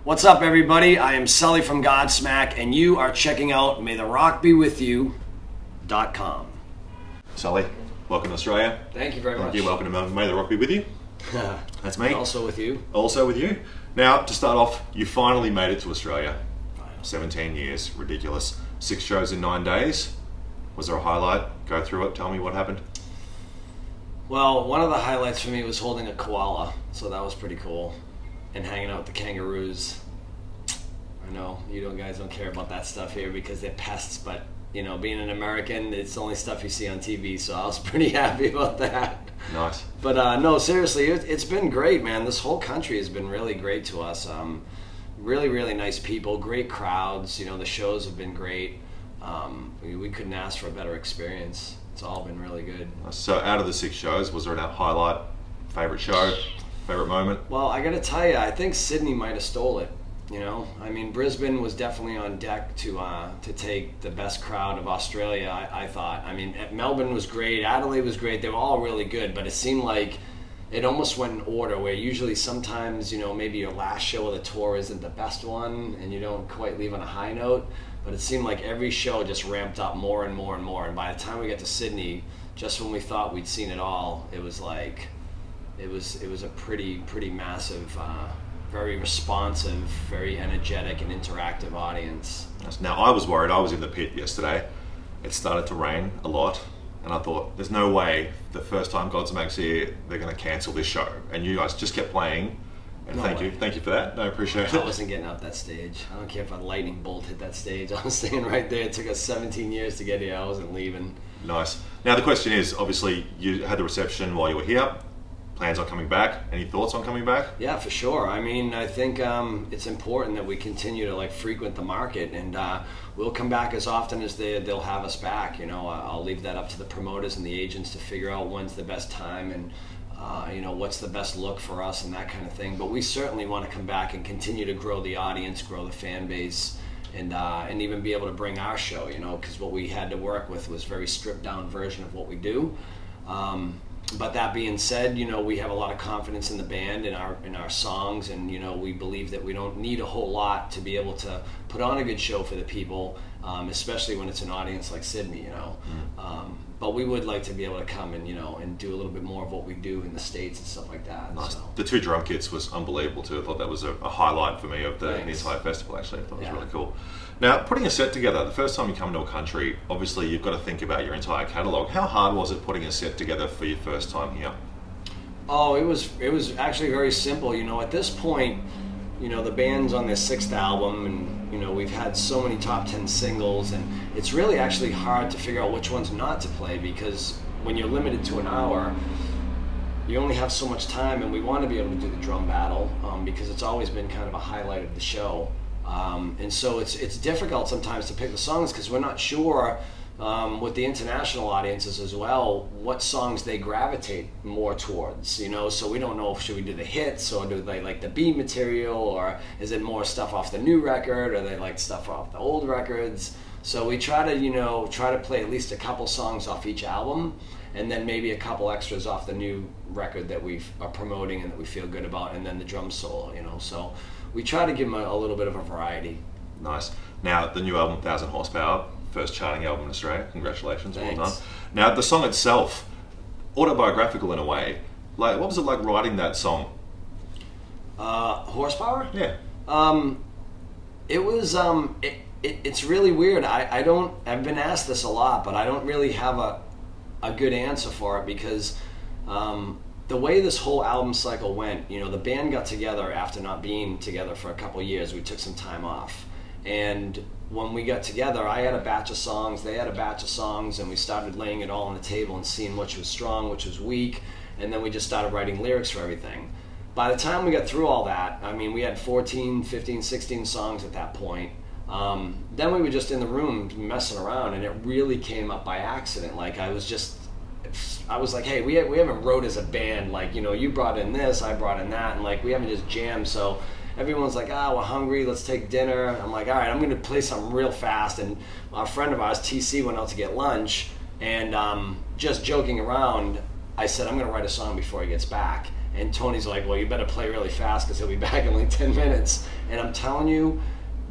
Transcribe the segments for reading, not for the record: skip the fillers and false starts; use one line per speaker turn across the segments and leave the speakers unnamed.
What's up, everybody? I am Sully from Godsmack, and you are checking out MayTheRockBeWithYou.com.
Sully, welcome to Australia.
Thank you very much.
Thank you. Welcome to May the Rock Be With You. That's me.
Also with you.
Also with you. Now, to start off, you finally made it to Australia.
Finally.
17 years, ridiculous. 6 shows in 9 days. Was there a highlight? Go through it. Tell me what happened.
Well, one of the highlights for me was holding a koala, so that was pretty cool. And hanging out with the kangaroos. I know you guys don't care about that stuff here because they're pests, but you know, being an American, it's the only stuff you see on TV, so I was pretty happy about that.
Nice.
But no, seriously, it's been great, man. This whole country has been really great to us. Really, really nice people, great crowds. You know, the shows have been great. We couldn't ask for a better experience. It's all been really good.
So out of the 6 shows, was there a highlight, favorite show, favorite moment?
Well, I gotta tell you, I think Sydney might have stole it. You know, I mean, Brisbane was definitely on deck to take the best crowd of Australia, I thought. I mean, Melbourne was great, Adelaide was great, they were all really good, but it seemed like it almost went in order, where usually sometimes, you know, maybe your last show of the tour isn't the best one, and you don't quite leave on a high note, but it seemed like every show just ramped up more and more and more, and by the time we got to Sydney, just when we thought we'd seen it all, it was like, it was a pretty massive, very responsive, very energetic and interactive audience.
Now, I was worried. I was in the pit yesterday. It started to rain a lot, and I thought, there's no way the first time Godsmack's here, they're going to cancel this show. And you guys just kept playing, and
No
thank
way.
you for that. No, I appreciate it.
I wasn't getting out that stage. I don't care if a lightning bolt hit that stage. I was staying right there. It took us 17 years to get here. I wasn't leaving.
Nice. Now the question is, obviously, you had the reception while you were here. Plans on coming back? Any thoughts on coming back?
Yeah, for sure. I mean, I think it's important that we continue to frequent the market, and we'll come back as often as they'll have us back. You know, I'll leave that up to the promoters and the agents to figure out when's the best time and you know, what's the best look for us and that kind of thing. But we certainly want to come back and continue to grow the audience, grow the fan base, and even be able to bring our show. You know, because what we had to work with was a very stripped down version of what we do. But that being said, you know, we have a lot of confidence in the band, in our songs, and you know, we believe that we don't need a whole lot to be able to put on a good show for the people, especially when it's an audience like Sydney, you know. But we would like to be able to come and, you know, and do a little bit more of what we do in the States and stuff like that.
Nice.
So.
The 2 drum kits was unbelievable too. I thought that was a highlight for me of the entire festival, actually. I thought it was really cool. Now, putting a set together, the first time you come to a country, obviously you've got to think about your entire catalogue. How hard was it putting a set together for your first time here?
Oh, it was actually very simple. You know, at this point, you know, the band's on their 6th album, and you know, we've had so many top 10 singles, and it's really actually hard to figure out which ones not to play, because when you're limited to an hour, you only have so much time, and we want to be able to do the drum battle because it's always been kind of a highlight of the show. And so it's difficult sometimes to pick the songs because we're not sure with the international audiences as well what songs they gravitate more towards, you know. So we don't know if should we do the hits, or do they like the B material, or is it more stuff off the new record, or they like stuff off the old records. So we try to, you know, play at least a couple songs off each album, and then maybe a couple extras off the new record that we are promoting and that we feel good about, and then the drum solo, you know. So we try to give them a little bit of a variety.
Nice. Now, the new album, 1000 Horsepower, first charting album in Australia. Congratulations.
Thanks.
Well done. Now, the song itself, autobiographical in a way. Like, what was it like writing that song?
Horsepower?
Yeah.
It was, it's really weird. I've been asked this a lot, but I don't really have a good answer for it, because the way this whole album cycle went, you know, the band got together after not being together for a couple of years. We took some time off, and when we got together, I had a batch of songs, they had a batch of songs, and we started laying it all on the table and seeing which was strong, which was weak, and then we just started writing lyrics for everything. By the time we got through all that, I mean, we had 14, 15, 16 songs at that point. Then we were just in the room messing around, and it really came up by accident. Like, I was like, hey, we haven't wrote as a band, like, you know, you brought in this, I brought in that, and like, we haven't just jammed. So everyone's like, we're hungry, let's take dinner. I'm like, all right, I'm gonna play something real fast. And a friend of ours, TC, went out to get lunch, and just joking around, I said, I'm gonna write a song before he gets back. And Tony's like, well, you better play really fast because he'll be back in like 10 minutes. And I'm telling you,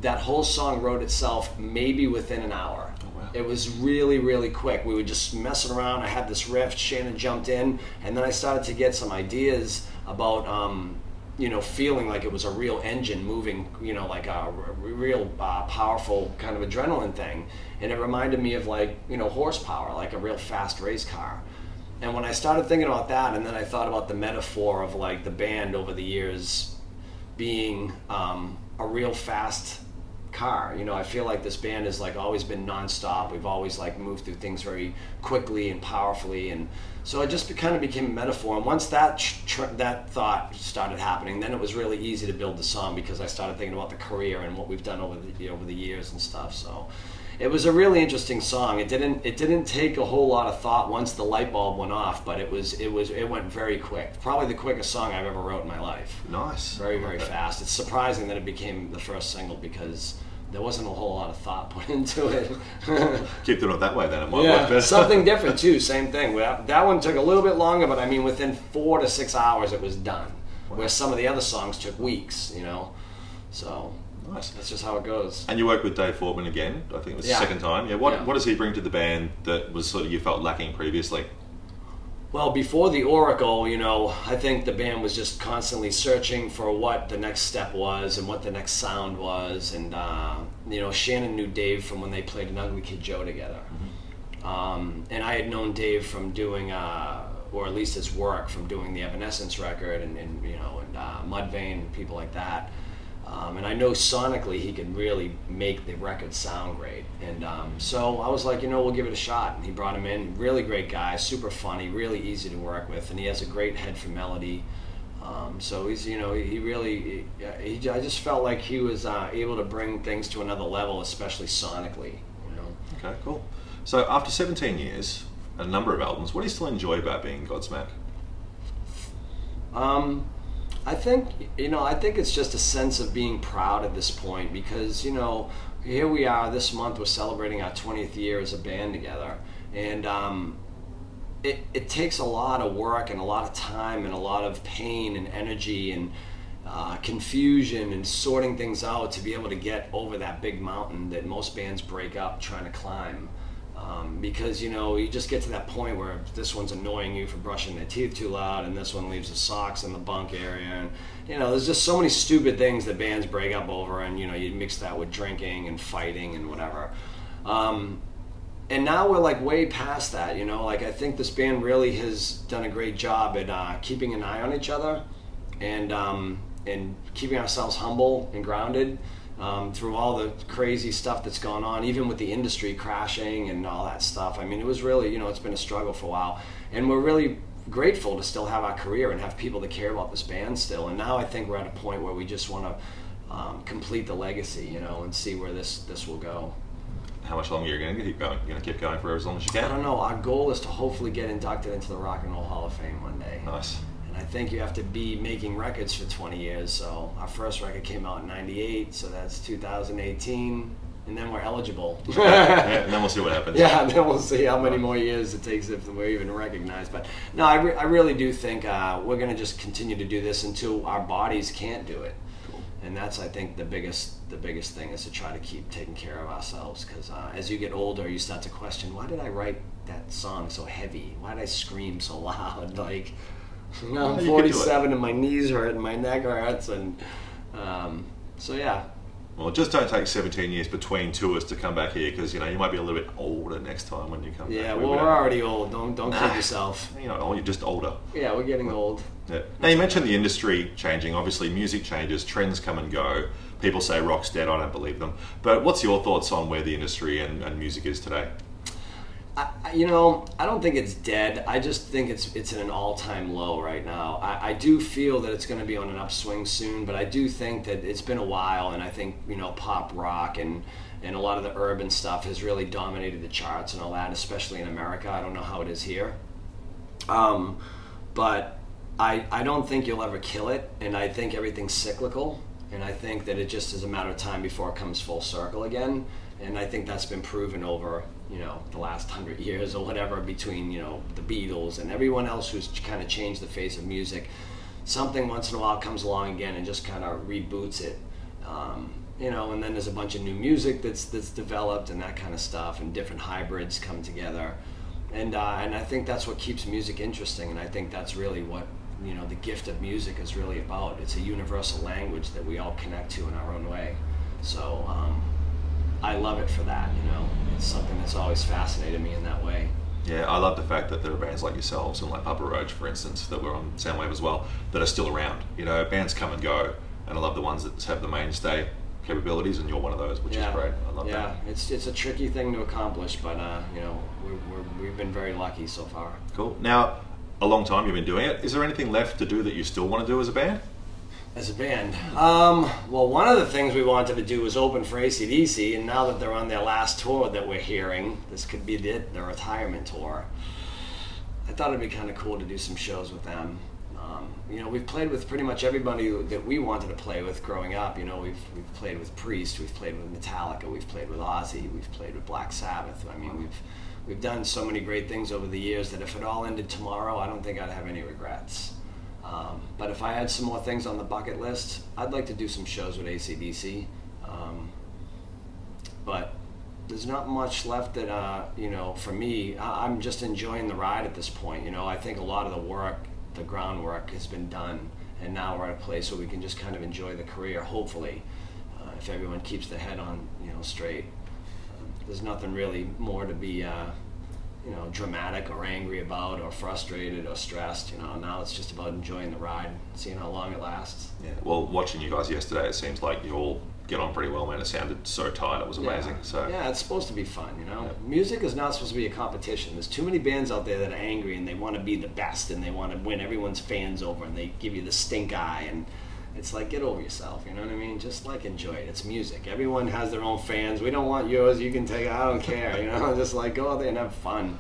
that whole song wrote itself maybe within an hour.
Oh, wow.
It was really, really quick. We were just messing around. I had this riff, Shannon jumped in, and then I started to get some ideas about, you know, feeling like it was a real engine moving, you know, like a real powerful kind of adrenaline thing. And it reminded me of like, you know, horsepower, like a real fast race car. And when I started thinking about that, and then I thought about the metaphor of like the band over the years being a real fast car. You know, I feel like this band has like always been nonstop. We've always like moved through things very quickly and powerfully, and so it just kind of became a metaphor. And once that thought started happening, then it was really easy to build the song because I started thinking about the career and what we've done over the years and stuff. So it was a really interesting song. It didn't take a whole lot of thought once the light bulb went off, but it went very quick. Probably the quickest song I've ever wrote in my life.
Nice.
Very, very fast. It's surprising that it became the first single because there wasn't a whole lot of thought put into it.
Keep doing it that way then. It might work better.
Something different too, same thing. That one took a little bit longer, but I mean within 4 to 6 hours it was done. Wow. Where some of the other songs took weeks, you know. So
nice.
That's just how it goes.
And you worked with Dave Fortman again, I think it was the second time. Yeah. What does he bring to the band that was sort of you felt lacking previously?
Well, before the Oracle, you know, I think the band was just constantly searching for what the next step was and what the next sound was. And, you know, Shannon knew Dave from when they played an Ugly Kid Joe together. Mm-hmm. And I had known Dave from doing, or at least his work from doing the Evanescence record and you know, and Mudvayne and people like that. And I know sonically he could really make the record sound great. And so I was like, you know, we'll give it a shot. And he brought him in, really great guy, super funny, really easy to work with. And he has a great head for melody. So he's, you know, I just felt like he was able to bring things to another level, especially sonically, you know.
Okay, cool. So after 17 years, a number of albums, what do you still enjoy about being Godsmack?
I think it's just a sense of being proud at this point because, you know, here we are this month, we're celebrating our 20th year as a band together. And it takes a lot of work and a lot of time and a lot of pain and energy and confusion and sorting things out to be able to get over that big mountain that most bands break up trying to climb. Because, you know, you just get to that point where this one's annoying you for brushing their teeth too loud and this one leaves the socks in the bunk area, and, you know, there's just so many stupid things that bands break up over, and, you know, you mix that with drinking and fighting and whatever. And now we're like way past that, you know, like I think this band really has done a great job at keeping an eye on each other and keeping ourselves humble and grounded. Through all the crazy stuff that's gone on, even with the industry crashing and all that stuff. I mean, it was really, you know, it's been a struggle for a while. And we're really grateful to still have our career and have people that care about this band still. And now I think we're at a point where we just want to complete the legacy, you know, and see where this will go.
How much longer are you going to keep going? You're going to keep going for as long as you can?
I don't know. Our goal is to hopefully get inducted into the Rock and Roll Hall of Fame one day.
Nice.
I think you have to be making records for 20 years. So our first record came out in '98, so that's 2018, and then we're eligible.
Yeah, and then we'll see what happens.
Yeah, and then we'll see how many more years it takes if we're even recognized. But no, I really do think we're going to just continue to do this until our bodies can't do it. Cool. And that's, I think, the biggest thing is to try to keep taking care of ourselves. Because as you get older, you start to question, why did I write that song so heavy? Why did I scream so loud? Like, you know, I'm 47 and my knees hurt and my neck hurts, and so yeah.
Well, just don't take 17 years between tours to come back here, because, you know, you might be a little bit older next time when you come back.
Yeah, well, we're already old. Don't kid yourself.
You're not old, you're just older.
Yeah, we're getting old.
Yeah. Now, you mentioned the industry changing. Obviously, music changes, trends come and go. People say rock's dead, I don't believe them. But what's your thoughts on where the industry and music is today?
You know, I don't think it's dead. I just think it's at an all-time low right now. I do feel that it's going to be on an upswing soon, but I do think that it's been a while, and I think, you know, pop rock and a lot of the urban stuff has really dominated the charts and all that, especially in America. I don't know how it is here. But I don't think you'll ever kill it, and I think everything's cyclical, and I think that it just is a matter of time before it comes full circle again, and I think that's been proven over, you know, the last 100 years or whatever, between, you know, the Beatles and everyone else who's kind of changed the face of music. something once in a while comes along again and just kind of reboots it. You know, and then there's a bunch of new music that's developed and that kind of stuff, and different hybrids come together, and I think that's what keeps music interesting, and I think that's really what, you know, the gift of music is really about. It's a universal language that we all connect to in our own way. So I love it for that. You know, it's something that's always fascinated me in that way.
Yeah, I love the fact that there are bands like yourselves and like Papa Roach, for instance, that were on Soundwave as well, that are still around. You know, bands come and go, and I love the ones that have the mainstay capabilities, and you're one of those, which is great. I love that.
Yeah, it's a tricky thing to accomplish, but you know, we've been very lucky so far. Cool.
Now, a long time you've been doing it. Is there anything left to do that you still want to do as a band?
As a band? Well, one of the things we wanted to do was open for AC/DC, and now that they're on their last tour that we're hearing, this could be their retirement tour. I thought it'd be kind of cool to do some shows with them. You know, we've played with pretty much everybody that we wanted to play with growing up. You know, we've played with Priest, we've played with Metallica, we've played with Ozzy, we've played with Black Sabbath. I mean, we've done so many great things over the years that if it all ended tomorrow, I don't think I'd have any regrets. But if I had some more things on the bucket list, I'd like to do some shows with AC/DC. But there's not much left that, you know, for me, I'm just enjoying the ride at this point. You know, I think a lot of the work, the groundwork has been done, and now we're at a place where we can just kind of enjoy the career, hopefully, if everyone keeps their head on, you know, straight. There's nothing really more to be, you know, dramatic or angry about or frustrated or stressed. You know, now it's just about enjoying the ride, seeing how long it lasts.
Yeah. Well, watching you guys yesterday, it seems like you all get on pretty well, man. It sounded so tight. It was amazing.
Yeah.
So
yeah, it's supposed to be fun, you know. Music is not supposed to be a competition. There's too many bands out there that are angry and they want to be the best and they want to win everyone's fans over, and they give you the stink eye, and it's like, get over yourself, you know what I mean? Just like enjoy it. It's music. Everyone has their own fans. We don't want yours. You can take it. I don't care, you know. Just like go out there and have fun.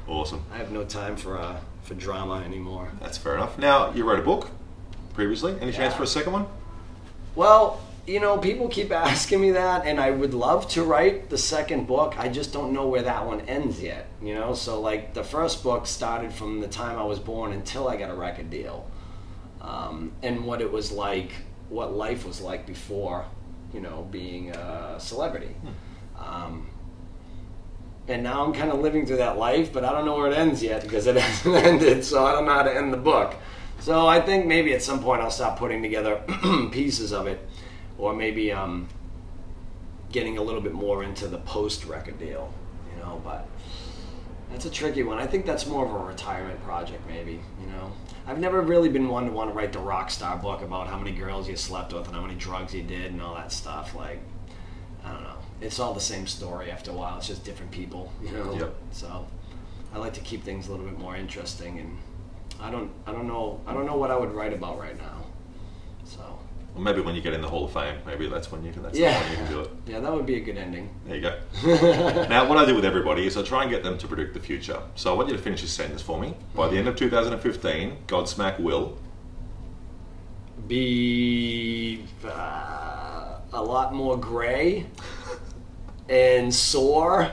Awesome.
I have no time for drama anymore.
That's fair enough. Now, you wrote a book previously. Any chance for a second one?
Well, you know, people keep asking me that, and I would love to write the second book. I just don't know where that one ends yet, you know? So, like, the first book started from the time I was born until I got a record deal. And what it was like, what life was like before, you know, being a celebrity. And now I'm kind of living through that life, but I don't know where it ends yet because it hasn't ended, so I don't know how to end the book. So I think maybe at some point I'll start putting together pieces of it, or maybe getting a little bit more into the post-record deal, you know, but that's a tricky one. I think that's more of a retirement project maybe, you know. I've never really been one to want to write the rock star book about how many girls you slept with and how many drugs you did and all that stuff. Like, I don't know. It's all the same story after a while. It's just different people, you know.
Yep.
So I like to keep things a little bit more interesting, and I don't know what I would write about right now. So.
Well, maybe when you get in the Hall of Fame, maybe that's when you can. That's when you can do it.
Yeah, that would be a good ending.
There you go. Now, what I do with everybody is I try and get them to predict the future. So I want you to finish this sentence for me. By the end of 2015, Godsmack will
be a lot more gray and sore,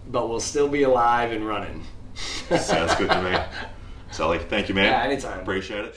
but we'll still be alive and running.
Sounds good to me. Sully, thank you, man.
Yeah, anytime.
Appreciate it.